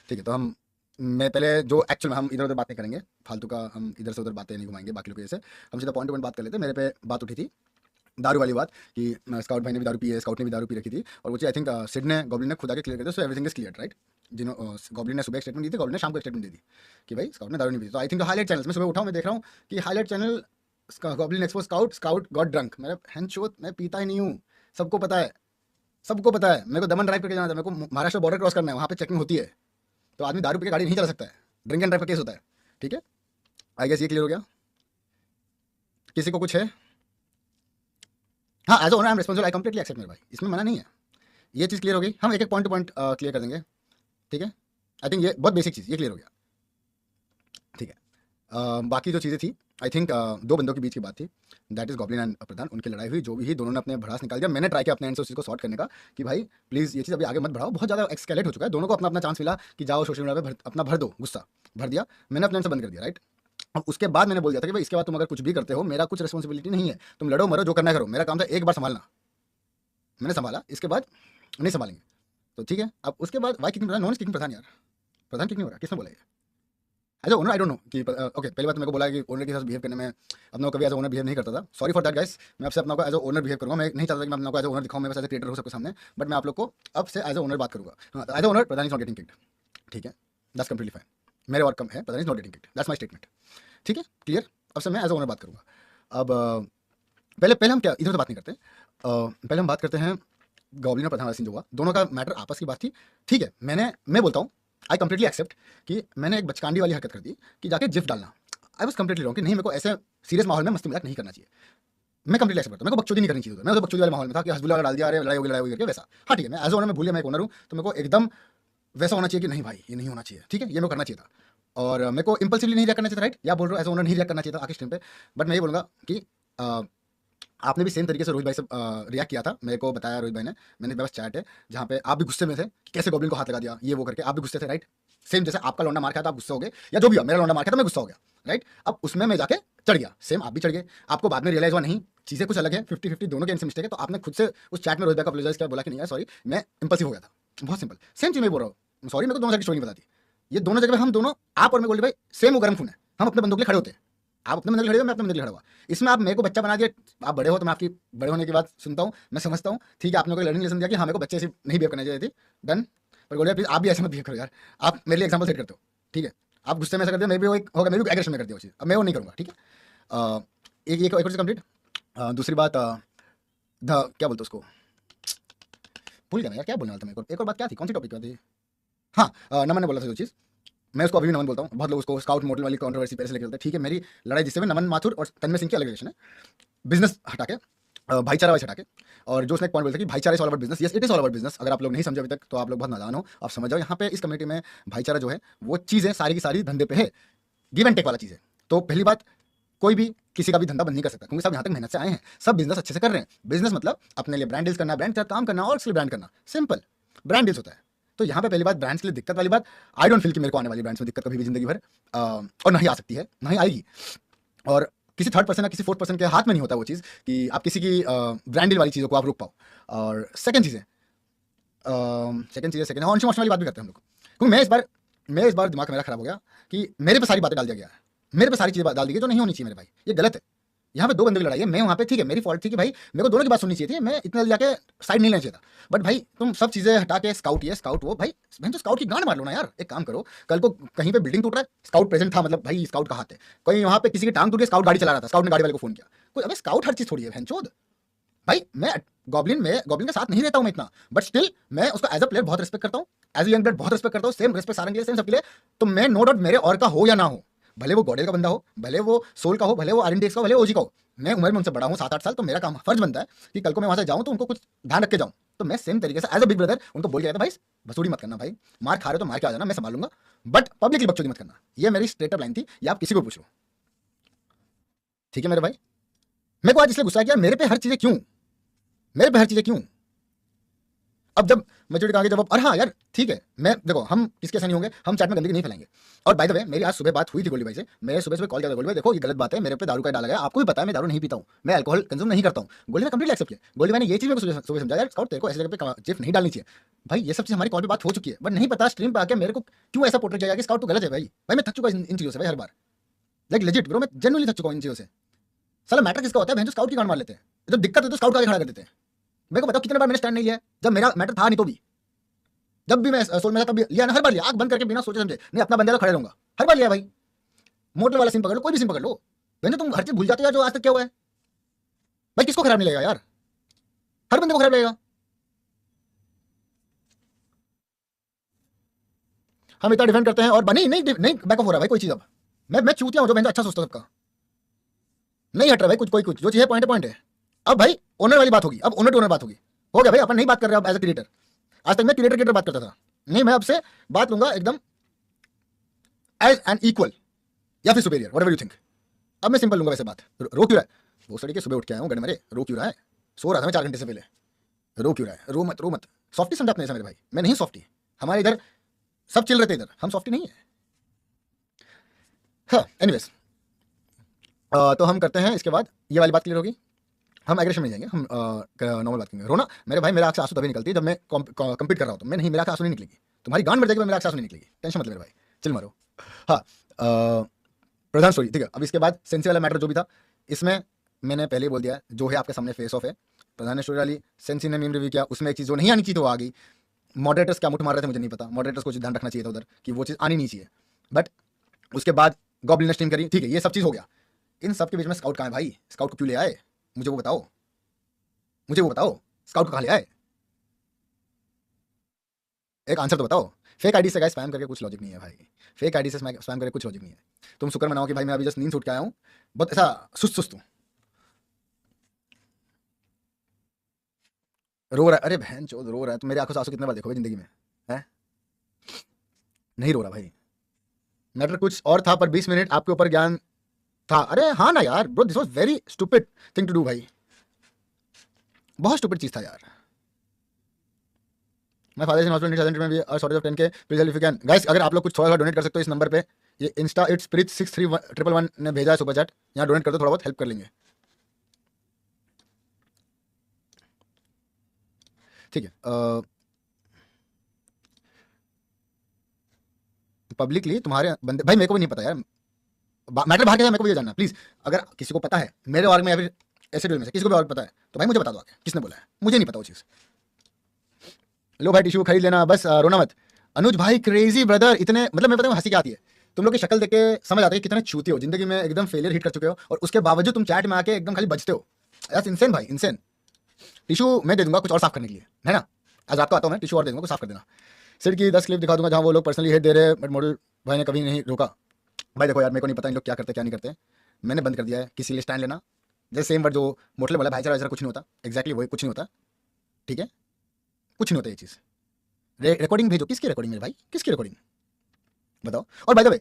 ठीक है, तो मैं पहले जो एक्चुअल में हम इधर उधर बातें करेंगे, फालतू का हम इधर से उधर बातें नहीं घुमाएंगे बाकी लोग जैसे। हम सीधा पॉइंट टू पॉइंट बात कर लेते हैं। मेरे पे बात उठी थी दारू वाली बात कि स्काउट भाई ने भी दारू पी है, स्काउट ने भी दारू पी रखी थी, और वो चीज़ आई थिंक सिड ने गॉब्लिन ने खुद आके क्लियर कर दिया, so everything is clear right. Goblin ने सुबह एक स्टेटमेंट दी थी, गॉब्लिन ने शाम को एक स्टेटमेंट दी थी कि भाई स्काउट ने दारू नहीं पी। तो आई थिंक हाईलाइट चैनल में सुबह उठाऊँ, मैं देख रहा हूँ कि highlight channel goblin expose scout, scout got drunk. मेरा हैंड मैं पीता ही नहीं हूँ, सबको पता है, सबको पता है। मेरे को दमन ड्राइव करके जाना था, मेरे को महाराष्ट्र बॉर्डर क्रॉस करना है, वहाँ पे चेकिंग होती है, तो आदमी दारू पी के गाड़ी नहीं चला सकता है, ड्रिंक एंड ड्राइव का केस होता है। ठीक है, आई गेस ये क्लियर हो गया। किसी को कुछ है? हाँ, as owner I am responsible, I completely accept मेरे भाई, इसमें मना नहीं है। ये चीज़ क्लियर हो गई, हम एक एक पॉइंट टू पॉइंट क्लियर कर देंगे। ठीक है, आई थिंक ये बहुत बेसिक चीज़ ये क्लियर हो गया। ठीक है, बाकी जो चीज़ें थी आई थिंक दो बंदों के बीच की बात थी, दैट इज गॉब्लिन एंड प्रधान। उनकी लड़ाई हुई, जो भी ही दोनों ने अपने भड़ास निकाल दिया। मैंने ट्राई किया अपने एंड से उस चीज़ को सॉर्ट करने का कि भाई प्लीज़ ये चीज़ अभी आगे मत बढ़ाओ, बहुत ज़्यादा एक्सकेलेट हो चुका है। दोनों को अपना अपना चांस मिला कि जाओ सोशल मीडिया पे अपना भर दो गुस्सा, भर दिया। मैंने अपने एंड से बंद कर दिया राइट। अब उसके बाद मैंने बोल दिया था कि भाई इसके बाद तुम अगर कुछ भी करते हो, मेरा कुछ रिस्पॉन्सिबिलिटी नहीं है, तुम लड़ो मरो जो करना है करो, मेरा काम था एक बार संभालना। मैंने संभाला, इसके बाद नहीं संभालेंगे। तो ठीक है, अब उसके बाद why kicking Pradhan, non kicking Pradhan यार, प्रधान किक नहीं हो रहा, किसने बोला ये? As owner I don't know कि ओके, पहली बात तो मेरे को बोला कि ओनर के साथ बिहेव करने में अपना कभी एज ओनर बिहेव नहीं करता था। सॉरी फॉर दैट गाइस, मैं आपसे अपना को एज ओनर बिहेव करूँगा। मैं नहीं चाहता कि मैं अपना को एज ओनर दिखाऊँ, मैं बस एज क्रिएटर हो सबके सामने, बट मैं आप लोग को अब से एज ओनर बात करूँगा। हाँ, as owner Pradhan is not getting kicked. ठीक है, दैट्स कंप्लीटली फाइन, मेरे और कम है, Pradhan is not getting kicked, that's my statement. ठीक है, क्लियर। अब से मैं एज ओनर बात करूँगा। अब पहले पहले हम क्या इधर से बात नहीं करते, पहले हम बात करते हैं गॉब्लिन और प्रधान वाला सीन जो हुआ, दोनों का मैटर आपस की बात थी। ठीक है, मैं बोलता हूँ आई कंप्लीटली एक्सेप्ट कि मैंने एक बचकांडी वाली हरकत कर दी कि जाके जिफ डालना। आई वॉज कंप्लीटली रॉन्ग कि नहीं, मेरे को ऐसे सीरियस माहौल में मस्ती मजाक नहीं करना चाहिए। मैं कंप्लीटली एक्सेप्ट करता हूँ, मेरे को बकचोदी नहीं करनी चाहिए। मैं तो बकचोदी वाले माहौल में था कि हसबुल्ला वाला डाल दिया, अरे लड़ाई होगी करके वैसा। हाँ ठीक है, मैं एज ओनर में भूल गया, मैं एक ओनर हूँ, तो मेरे को एकदम वैसा होना चाहिए कि नहीं भाई ये नहीं होना चाहिए। ठीक है, ये मेरे को करना चाहिए था, और मेरे को इंपल्सिवली नहीं रिएक्ट करना चाहिए था राइट। या बोल रहा हूँ एज ओनर नहीं रिएक्ट करना चाहिए था आके टाइम पे। बट मैं ये बोलूँगा कि आपने भी सेम तरीके से रोहित भाई से रिएक्ट किया था, मेरे को बताया रोहित भाई ने, मैंने बस चैट है जहाँ पे आप भी गुस्से में थे कि कैसे गॉब्लिन को हाथ लगा दिया ये वो करके, आप भी गुस्से थे राइट। सेम जैसे आपका लौंडा मार खाया था आप गुस्सा हो गए, या जो भी हुआ मेरा लौंडा मार खाया था मैं गुस्सा हो गया राइट। अब उसमें मैं जाके चढ़ गया, सेम आप भी चढ़ गए। आपको बाद में रियलाइज हुआ नहीं चीज़ें कुछ अलग है, 50-50 दोनों के एंड से मिस्टेक है, तो आपने खुद से उस चैट में रोहित भाई को अपोलोजाइज किया, बोला कि नहीं यार सॉरी मैं इंपल्सिव हो गया था। बहुत सिंपल, सेम चीज़ मैं बोल रहा हूँ, सॉरी मेरे को दोनों साइड की स्टोरी नहीं बताती। ये दोनों जगह पे हम दोनों, आप और मैं गोल्डी भाई सेम वो गर्म खून है, हम अपने बंदों के लिए खड़े होते हैं। आप अपने बंदे के लिए खड़े हो, मैं अपने बंदे के लिए खड़ा हुआ। इसमें आप मेरे को बच्चा बना दिया, आप बड़े हो तो मैं आपकी बड़े होने की बात सुनता हूँ, मैं समझता हूँ। ठीक है, आपने कोई लर्निंग लेसन दिया कि हाँ मेरे को बच्चे से नहीं बिहेव करना चाहिए थी, डन। पर बोलिए प्लीज आप भी ऐसे मत बिहेव करो यार, आप मेरे लिए एग्जाम्पल सेट करते हो। ठीक है, आप गुस्से में ऐसा करते हो, मैं भी वो एक होगा, मैं भी एग्रेशन में कर दिया वो चीज़, अब मैं वो नहीं करूँगा। ठीक है, एक और चीज़ कंप्लीट। दूसरी बात क्या बोलते उसको, भूल गया मैं यार, क्या बोलने वाला था मेरे को, एक और बात क्या थी, कौन सी टॉपिक थी? हाँ, नमन ने बोला था जो चीज़, मैं उसको अभी भी नमन बोलता हूँ। बहुत लोग उसको स्काउट मॉडल वाली कंट्रोवर्सी पहले से लेके चलते हैं। ठीक है, मेरी लड़ाई जिससे में नमन माथुर और तन्मय सिंह की अलग रिलेशन है, बिजनेस हटा के, भाईचारा वाइज हटा के। और जो उसने एक पॉइंट बोला था कि भाईचारा is all about business, yes it is all about business. अगर आप लोग नहीं समझे अभी तक तो आप लोग बहुत नादान हो, आप समझ जाओ। यहाँ पे इस कम्युनिटी में भाईचारा जो है वो चीज़ है सारी की सारी धंधे पे है, गिव एंड टेक वाला चीज़ है। तो पहली बात, कोई भी किसी का भी धंधा बंद नहीं कर सकता, क्योंकि सब यहाँ तक मेहनत से आए हैं, सब बिजनेस अच्छे से कर रहे हैं। बिजनेस मतलब अपने लिए ब्रांड डील्स करना, ब्रांड के साथ काम करना और उसके लिए ब्रांड करना, सिंपल ब्रांड डील्स होता है। तो यहाँ पे पहली बात ब्रांड्स के लिए दिक्कत वाली बात, आई डोंट फील कि मेरे को आने वाली ब्रांड्स में दिक्कत कभी भी जिंदगी भर, और नहीं आ सकती है, नहीं आएगी। और किसी थर्ड पर्सन या किसी फोर्थ पर्सन के हाथ में नहीं होता वो चीज़ कि आप किसी की ब्रांड डील वाली चीज़ों को आप रोक पाओ। और सेकंड चीज़ है, सेकंड ऑन वाली बात भी करते हैं हम लोग, क्योंकि मैं इस बार दिमाग मेरा खराब हो गया कि मेरे पे सारी बातें डाल दिया गया है, मेरे पे सारी चीज़ें डाल दी गई जो नहीं होनी चाहिए मेरे भाई, ये गलत है। यहाँ पे दो बंदे की लड़ाई है, मैं वहाँ पे ठीक है मेरी फॉल्ट थी कि भाई मेरे को दोनों की बात सुननी चाहिए थी, मैं इतना जाके साइड नहीं लेना चाहिए था। बट भाई तुम सब चीज़ें हटा के स्काउट ये स्काउट वो, भाई बहन तो स्काउट की गांड मार लो ना यार। एक काम करो, कल को कहीं पे बिल्डिंग टूट रहा है, स्काउट प्रेजेंट था, मतलब भाई स्काउट का हाथ है। कोई वहाँ पे किसी की टांग टूट गई, स्काउट गाड़ी चला रहा था, स्काउट ने गाड़ी वाले को फोन किया। कोई अबे स्काउट हर चीज़ थोड़ी है बहन चोद। भाई मैं गॉब्लिन के साथ नहीं रहता हूँ मैं इतना, बट स्टिल मैं उसका एज अ प्लेयर बहुत रिस्पेक्ट करता हूँ, एज अ यंग ब्लड बहुत रिस्पेक्ट करता हूँ, सेम रिस्पेक्ट सारंग के लिए, सेम सबके लिए। तो मैं नो डाउट मेरे और का हो या ना हो, भले वो गॉडेल का बंदा हो, भले वो सोल का हो, भले वो आरएनडीएक्स का हो, भले ओजी का हो, मैं उम्र में उनसे बड़ा हूँ 7-8 साल, तो मेरा काम फर्ज बनता है कि कल को मैं वहाँ से जाऊँ तो उनको कुछ ध्यान रख के जाऊँ। तो मैं सेम तरीके से एज अ बिग ब्रदर उनको बोल के था, भाई भसूड़ी मत करना, भाई मार खा रहे हो तो मार के आ जाना, मैं संभाल लूंगा, बट पब्लिकली बकचोदी मत करना। ये मेरी स्ट्रेट अप लाइन थी, ये आप किसी को पूछ लो। ठीक है मेरे भाई, मेरे को आज इसलिए गुस्सा है कि यार मेरे पे हर चीज़ें क्यों, मेरे पे हर चीज़ें क्यों? अब जब मेच्योरिटी कहा कि जब अरे हाँ यार ठीक है, मैं देखो हम किसके ऐसा नहीं होंगे, हम चैट में गंदगी नहीं फैलाएंगे। और बाय द वे मेरी आज सुबह बात हुई थी गोल्डी भाई से, मैंने सुबह सुबह कॉल किया था, गोल्डी भाई देखो ये गलत बात है, मेरे पे दारू का डाला गया, आपको भी पता है मैं दारू नहीं पीता हूँ, मैं अल्कोहल कंज्यूम नहीं करता हूँ। गोल्डी ने कंप्लीट एक्सेप्ट किया। गोल्डी भाई ने ये चीज़ मेरे को सुबह समझा, यार स्काउट तेरे को ऐसी जगह पे जिफ नहीं डालनी चाहिए। भाई ये सब चीज़ हमारी कॉल पे बात हो चुकी है, बट नहीं पता स्ट्रीम पे आके मेरे को क्यों ऐसा पोर्ट्रेट किया कि स्काउट तो गलत है। भाई भाई मैं थक चुका इन चीज़ों से भाई, हर बार लाइक लेजिट ब्रो, मैं जेन्युइनली थक चुका हूँ इन चीज़ों से। साला मैटर किसका होता है, बहन जो स्काउट की गांड मार लेते हैं, जब दिक्कत है तो स्काउट का आगे खड़ा कर देते हैं। मेरे को बताओ कितने बार मैंने स्टैंड नहीं लिया, जब मेरा मैटर था नहीं तो भी, जब भी मैं सोल में था तब लिया ना, हर बार लिया, आंख बंद करके बिना सोचे समझे, नहीं अपना बंदे तो खड़े रहूंगा, हर बार लिया भाई। मोटर वाला सीन पकड़ लो, कोई भी सीन पकड़ लो, बहन तुम हर चीज भूल जाते हो जो आज तक क्या हुआ है। भाई किसको खराब नहीं लगेगा यार, हर बंदे को खराब लगेगा। हम इतना डिफेंड करते हैं और नहीं नहीं नहीं बैक ऑफ हो रहा है भाई कोई चीज। अब मैं चूतिया हूं जो बहन अच्छा सोचता सबका, नहीं हट रहा भाई कुछ जो चीज है पॉइंट है। अब भाई ओनर वाली बात होगी, अब ओनर टू ओनर बात होगी, हो गया भाई, अपन नहीं बात कर रहे अब एज ए क्रिएटर। आज तक मैं क्रिएटर बात करता था, नहीं मैं अब से बात लूंगा एकदम एज एन इक्वल या फिर सुपेरियर, व्हाटएवर यू थिंक। अब मैं सिंपल लूंगा वैसे बात। रो क्यों रहा है वो, सड़ी के सुबह उठ के आया हूँ गड़ मेरे, रो क्यों रहा है, सो रहा था मैं 4 घंटे से पहले, रो क्यों रहा है, रो मत सॉफ्टी समझा अपने से मेरे भाई, मैं नहीं सॉफ्टी, हमारे इधर सब चिल रहते, इधर हम सॉफ्टी नहीं है। हाँ एनीवेज, तो हम करते हैं इसके बाद, ये वाली बात क्लियर होगी, हम एग्रेशन में जाएंगे, हम नॉर्मल बात करेंगे। रोना मेरे भाई, मेरा आंख से आंसू तभी निकलती है जब मैं कम्पीट कर रहा हूँ, तो मैं नहीं, मेरा आंख से आंसू नहीं निकलेगी, तुम्हारी गांड बढ़ जाएगी, मेरा आंख से आंसू नहीं निकलेगी, टेंशन मत ले मेरे भाई, चिल मारो। हाँ प्रधान स्टोरी ठीक है। अब इसके बाद सेंसी वाला मैटर जो भी था, इसमें मैंने पहले ही बोल दिया जो है आपके सामने फेस ऑफ है। प्रधान ने स्टोरी डाली, सेंसी ने मीम रिव्यू किया, उसमें एक चीज़ जो नहीं आनी चाहिए तो वो आ गई। मॉडरेटर्स क्या मुठ मार रहे थे मुझे नहीं पता, मॉडरेटर्स को ध्यान रखना चाहिए था उधर कि वो चीज़ आनी नहीं चाहिए। बट उसके बाद गॉब्लिन ने स्ट्रीम करी, ठीक है ये सब चीज़ हो गया। इन सब के बीच में स्काउट कहाँ है भाई, स्काउट को क्यों ले आए, मुझे वो बताओ, मुझे वो बताओ, स्काउट को कहाँ ले आए, एक आंसर तो बताओ। फेक आईडी से गाइस स्पैम करके कुछ लॉजिक नहीं है भाई, फेक आईडी से स्पैम करके कुछ लॉजिक नहीं है। तुम शुक्र मनाओ कि भाई मैं अभी जस्ट नींद से उठ के आया हूँ, बहुत ऐसा सुस्त हूँ। रो रहा है, अरे बहन चोद रो रहा है, तो मेरे आंखों से आंसू कितने बार देखोगे जिंदगी में, है नहीं रो रहा भाई। मैटर कुछ और था पर 20 मिनट आपके ऊपर ज्ञान था। अरे हाँ ना यार bro, this was very stupid thing to do भाई, बहुत स्टूपिड चीज था यार। मैं फादर इन हॉस्पिटल में भी shortage of 10K please help if you can. Guys अगर आप लोग कुछ थोड़ा सा डोनेट कर सकते हो इस नंबर पे, ये इंस्टा इट्स प्रीत 63111 ने भेजा है सुपर चैट, यहाँ डोनेट कर दो, थोड़ा बहुत हेल्प कर लेंगे, ठीक है। पब्लिकली तुम्हारे बंदे, भाई मेरे को भी नहीं पता यार, मैटर बाहर क्या है मेरे को भी ये जानना प्लीज। अगर किसी को पता है मेरे वर्ग में या फिर ऐसे में से किसी को भी और पता है तो भाई मुझे बता दो आके, किसने बोला है, मुझे नहीं पता वो चीज़। लो भाई टिश्यू खरीद लेना बस, रोना मत। अनुज भाई क्रेजी ब्रदर, इतने मतलब मैं पता है हंसी क्या आती है, तुम लोग की शक्ल देख के समझ आता है कितने छूते हो, जिंदगी में एकदम फेलियर हिट कर चुके हो और उसके बावजूद तुम चैट में आके एकदम खाली बचते हो। यार इंसेन भाई इंसेन। टिश्यू मैं दे दूंगा कुछ और साफ करने के लिए, है ना, आज रात को आता हूँ मैं, टिश्यू और दे दूंगा कुछ साफ कर देना। सिर की 10 क्लिप दिखा दूंगा जहाँ वो लोग पर्सनली हेट दे रहे हैं, बट मॉडल भाई ने कभी नहीं रोका। भाई देखो यार मेरे को नहीं पता इन लोग क्या करते क्या नहीं करते, मैंने बंद कर दिया है किसी लिए स्टैंड लेना। जैसे सेम वर्ड जो मोटले बोला भाईचारा वैसा कुछ नहीं होता, एक्जैक्टली वही कुछ नहीं होता, ठीक है कुछ नहीं होता ये चीज़। रिकॉर्डिंग भेजो, किसकी रिकॉर्डिंग मेरे भाई, किसकी रिकॉर्डिंग बताओ। और बाय द वे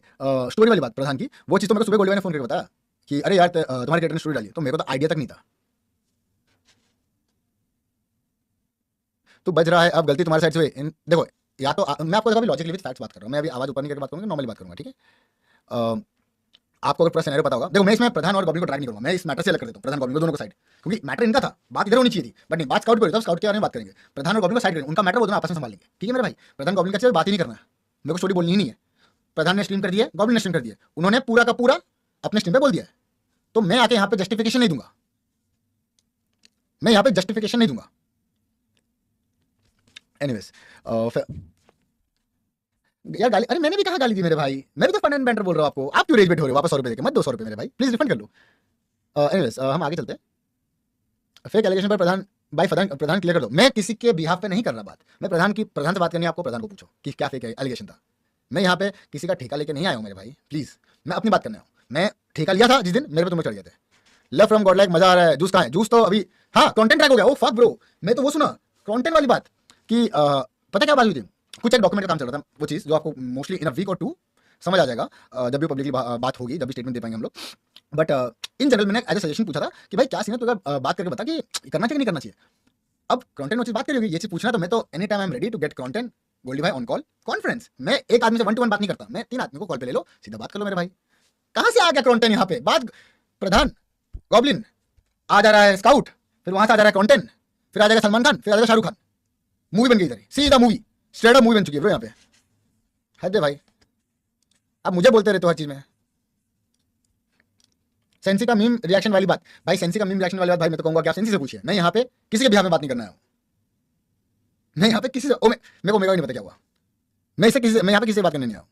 स्टोरी वाली बात प्रधान की, वो चीज़ तो मेरे को सुबह गोल्डी ने फोन करके बताया कि अरे यार तुम्हारे क्रिएटर ने स्टोरी डाली, तो मेरे को तो आइडिया तक नहीं था। तो बज रहा है, अब गलती तुम्हारे साइड से हुई। देखो या तो मैं आपको अभी लॉजिकली विद फैक्ट्स बात कर रहा हूँ, मैं अभी आवाज ऊपर नहीं करके बात करूँगा, नॉर्मली बात करूँगा, ठीक है। आपको अगर पूरा सिनेरियो पता होगा, देखो मैं इसमें प्रधान और गॉब्लिन को ट्रैक नहीं करूँगा, मैं इस मैटर से अलग कर देता हूँ प्रधान गॉब्लिन को दोनों को साइड, क्योंकि मैटर इनका था, बात इधर होनी चाहिए थी, बट नहीं बात स्काउट पर, स्काउट के बारे में बात करेंगे, प्रधान और गॉब्लिन को साइड करेंगे, उनका मैटर वो दोनों आपस में संभालेंगे, ठीक है मेरे भाई। प्रधान गॉब्लिन का चीज़ बात ही नहीं करना है, मेरे को स्टोरी बोलनी ही नहीं है। प्रधान ने स्ट्रीम कर दिया, गॉब्लिन ने स्ट्रीम कर दिया, उन्होंने पूरा का पूरा अपने स्ट्रीम पे बोल दिया है, तो मैं आके यहाँ पे जस्टिफिकेशन नहीं दूंगा, मैं यहाँ पे जस्टिफिकेशन नहीं दूंगा। एनीवेज यार गाली, अरे मैंने भी कहा गाली दी मेरे भाई, मैं भी तो फन एंड बैंटर बोल रहा हूँ आपको, आप क्यों रेज बेट हो रहे हो, वापस 100 रुपए देके मत, 200 रुपए मेरे भाई प्लीज रिफंड कर लो। एनीवेज हम आगे चलते हैं। फेक एलिगेशन पर प्रधान भाई, प्रधान क्लियर कर दो, मैं किसी के बिहाफ पे नहीं कर रहा बात, मैं प्रधान से बात करनी है आपको, प्रधान को पूछो कि क्या फेक एलिगेशन था। मैं यहाँ पे किसी का ठेका लेके नहीं आया हूँ मेरे भाई, प्लीज मैं अपनी बात करने आऊँ। मैं ठेका लिया था जिस दिन मेरे पे तुम्हें चढ़ गए थे। लव फ्रॉम गॉड लाइक मजा आ रहा है, जूस कहाँ है, जूस तो अभी हाँ कंटेंट ट्रैक हो गया, ओ फक ब्रो, मैं तो वो सुना कंटेंट वाली बात कि पता क्या बात हुई थी, कुछ एक डॉक्यूमेंट का काम चल रहा था, वो चीज़ जो आपको मोस्टली इन अ वीक और 2 समझ आ जाएगा, जब भी पब्लिकली बात होगी, जब भी स्टेटमेंट दे पाएंगे हम लोग। बट इन जनरल मैंने एज ए सजेशन पूछा था कि भाई क्या सीन है, तो अगर बात करके बता कि करना चाहिए कि नहीं करना चाहिए। अब कंटेंट में चीज बात करी होगी, ये चीज पूछना तो मैं तो any time I am ready to get content Goldy भाई ऑन कॉल कॉन्फ्रेंस। मैं एक आदमी से 1-to-1 बात नहीं करता, मैं 3 आदमी को कॉल पे ले लो, सीधा बात कर लो मेरे भाई। कहां से आ गया कंटेंट यहाँ पे? बात प्रधान गॉब्लिन आ जा रहा है, स्काउट, फिर वहां से आ जा रहा है कंटेंट, फिर आ जाएगा सलमान खान, फिर आ जाएगा शाहरुख खान, मूवी बन गई इधर, सीधा मूवी स्ट्रेट अप मूवी बन चुकी है ब्रो यहाँ पे। हद है भाई, अब मुझे बोलते रहते हो हर चीज में। सेंसी का मीम रिएक्शन वाली बात भाई, सेंसी का मीम रिएक्शन वाली बात भाई मैं तो कहूंगा कि आप सेंसी से पूछिए। मैं यहाँ पे किसी के भी में बात नहीं करना है, मैं यहाँ पे किसी से मेरे को नहीं पता क्या हुआ, मैं यहाँ पे किसी से बात करने नहीं आया।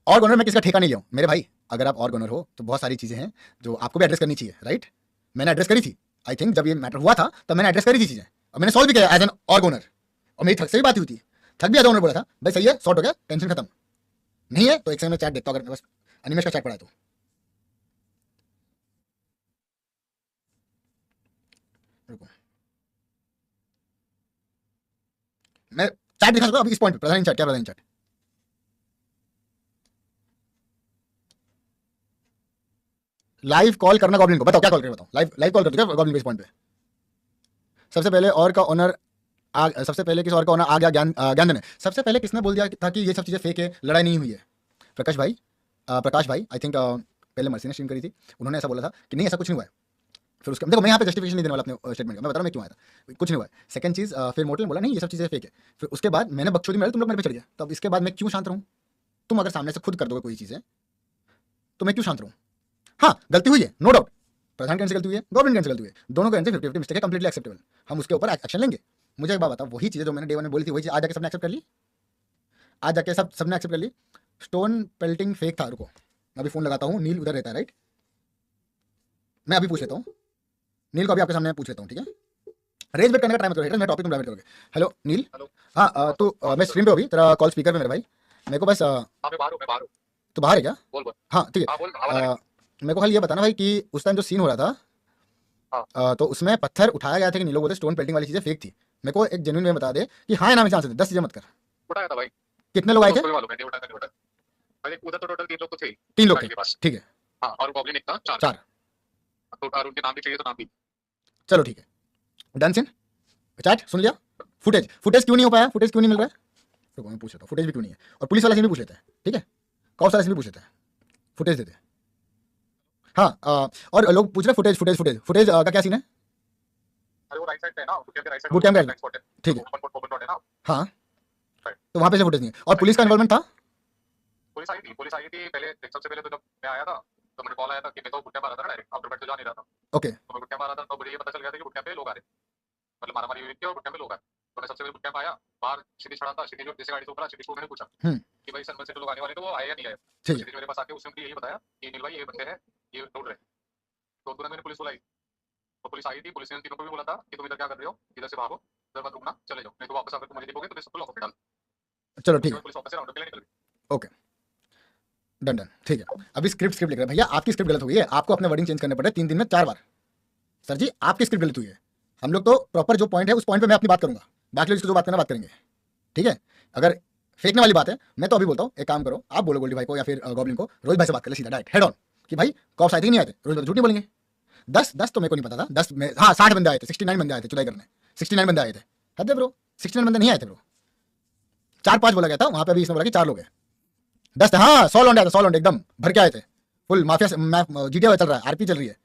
और गोनर मैं किसका ठेका नहीं लिया मेरे भाई। अगर आप और गोनर हो तो बहुत सारी चीजें हैं जो आपको भी एड्रेस करनी चाहिए, राइट? मैंने एड्रेस करी थी, आई थिंक जब ये मैटर हुआ था तब मैंने एड्रेस करी थी चीजें, और मैंने सॉल्व भी किया एज एन और गोनर। और मेरी थक से भी बात हुई थी, थक भी एज ओनर बोला था भाई सही है, सॉर्ट हो गया, टेंशन खत्म। नहीं है तो एक सेकंड में चैट देखता हूँ, अगर बस अनिमेश का चैट पड़ा है तो। रुको मैं चैट दिखा सकता हूँ अभी इस पॉइंट पे। प्रधान चैट, क्या प्रधान चैट? लाइव कॉल करना गॉब्लिन को, बताओ क्या कॉल करें, बताओ। लाइव कॉल कर दो क्या गॉब्लिन को इस पॉइंट पे? सबसे पहले और का ओनर सबसे पहले किस और का ओनर आ गया ज्ञान देने। सबसे पहले किसने बोल दिया था कि ये सब चीज़ें फेक है, लड़ाई नहीं हुई है? प्रकाश भाई आई थिंक पहले मर्सी ने स्ट्रीम करी थी, उन्होंने ऐसा बोला था कि नहीं ऐसा कुछ नहीं हुआ है। फिर उसके देखो मैं यहाँ पे जस्टिफिकेशन नहीं देने वाला अपने स्टेटमेंट का, मैं बता रहा हूँ मैं क्यों आया था, कुछ नहीं हुआ है। सेकंड चीज़ फिर मोटल ने बोला नहीं ये सब चीज़ें फेक है, फिर उसके बाद मैंने बकचोदी में तुम लोग मेरे पे चढ़ गया, तब इसके बाद मैं क्यों शांत रहूँ? तुम अगर सामने से खुद कर दोगे कोई चीज़ें तो मैं क्यों शांत रहूँ? हाँ गलती हुई है, नो डाउट, प्रधान के एंड से गलती हुई है, गवर्नमेंट के एंड से गलती हुई है, दोनों के एंड से 50-50 मिस्टेक है, कंप्लीटली एक्सेप्टेबल, हम उसके ऊपर एक्शन लेंगे। मुझे एक बात बता, वही चीज़ें जो मैंने डे वन में बोली थी वही चीज़ आज जाके सबने एक्सेप्ट कर ली, आज जाके सबने एक्सेप्ट कर ली। स्टोन पेल्टिंग फेक था, रुको मैं अभी फोन लगाता हूँ, नील उधर रहता है राइट, मैं अभी पूछ लेता हूँ नील को, अभी आपके सामने पूछ लेता हूँ, ठीक है? रेज बेट करने का ट्राई मत करो, मैं टॉपिक तुम डायवर्ट करोगे। हेलो नील, हाँ तो मैं स्ट्रीम पे अभी तेरा कॉल स्पीकर पे मेरे भाई, मेरे को बस तो बाहर है क्या? हाँ ठीक है, मेरे को खाली ये बताना भाई कि उस टाइम जो सीन हो रहा था तो उसमें पत्थर उठाया गया था कि नहीं, लोग बोलते स्टोन पेल्टिंग वाली चीजें फेक थी। मेरे को एक जेन्युइन वे बता दे कि हाँ ना, मैं चांस दे, 10 चीजें मत कर। उठाया था भाई, कितने लोग आए थे? भाई उधर तो टोटल 3 लोग तो थे, 3 लोग थे, ठीक है। हाँ, और गॉब्लिन एक था, 4 तो और उनके नाम भी चाहिए तो नाम भी। चलो ठीक है, डन सिन चैट सुन लिया। फुटेज क्यों नहीं हो पाया, फुटेज क्यों नहीं मिल रहा है? तो मैं पूछ लेता हूँ फुटेज भी क्यों नहीं है, और पुलिस वाला सीन भी पूछ लेते हैं, ठीक है? कॉप्स वाला सीन भी पूछ लेते हैं, फुटेज देते हैं। हाँ और लोग पूछ रहे फुटेज का क्या सीन है? अरे वो राइट साइड पे है ना, बुट कैंप के राइट साइड, बूट कैंप का, स्पॉट है, ठीक है, ओपन रोड है ना। हाँ तो वहाँ पे से फुटेज नहीं है, और पुलिस का इन्वॉल्वमेंट था? पुलिस आई थी पहले, सबसे पहले तो जब मैं आया था तो मेरे कॉल आया था कि मैं तो बुट कैंप आ रहा था डायरेक्ट, आफ्टर बैट तो जा नहीं रहा था। ओके, तो मैं बुट कैंप आ रहा था तो मुझे ये पता चल गया था कि बुट कैंप पे लोग आ रहे, मतलब मारामारी हुई थी और बुट कैंप पे लोग आए। तो मैं सबसे पहले बुट कैंप आया, बाहर क्षितिज खड़ा था, क्षितिज जो जैसे गाड़ी से ऊपर क्षितिज को मैंने पूछा कि भाई सनबर्न से तो लोग आने वाले तो वो आए या नहीं आए। ठीक है, क्षितिज मेरे पास आके उसने मुझे यही बताया कि नील भाई ये बंदे हैं, ये ढूंढ रहे। तो तुरंत मैंने पुलिस बुलाई, तो पुलिस आई थी, पुलिस ने उन तीनों को भी बोला था कि तुम इधर क्या कर रहे हो, इधर से भागो, इधर मत रुकना, चले जाओ, नहीं तो वापस आकर तुम मुझे देखोगे तो मैं सबको लॉकअप में डाल। चलो ठीक है, पुलिस वापस से राउंड अप के लिए निकल गई। ओके डन, ठीक है। अभी स्क्रिप्ट लिख रहे हैं भैया, आपकी स्क्रिप्ट गलत हुई है, आपको अपने वर्डिंग चेंज करने पड़े 3 दिन में 4 बार। सर जी आपकी स्क्रिप्ट गलत हुई है, हम लोग तो प्रॉपर जो पॉइंट है उस पॉइंट पे मैं अपनी बात करूंगा, बाकी लोग इसको जो बात करना बात करेंगे, ठीक है? अगर फेंकने वाली बात है मैं तो अभी बोलता हूँ एक काम करो, आप बोलो गोल्डी भाई को या फिर गॉब्लिन को, रोहित भाई से बात कर ले सीधा डायरेक्ट हेड ऑन कि भाई कॉप्स आए थे कि नहीं आए थे। रोहित भाई झूठ नहीं बोलेंगे, 10 तो मेरे को नहीं पता था, 10 में हाँ 60 बंदे आए थे, 69 बंदे आए थे चुनाई करने, 69 बंदे आए थे। हद है ब्रो, 69 बंदे नहीं आए थे ब्रो, 4-5 बोला गया था वहां पे, अभी इसने बोला कि 4 लोग हैं, 10 हाँ 100 लौंडे आए थे, 100 लौंडे एकदम भर के आए थे, फुल माफिया GTA चल रहा है, RP चल रही है,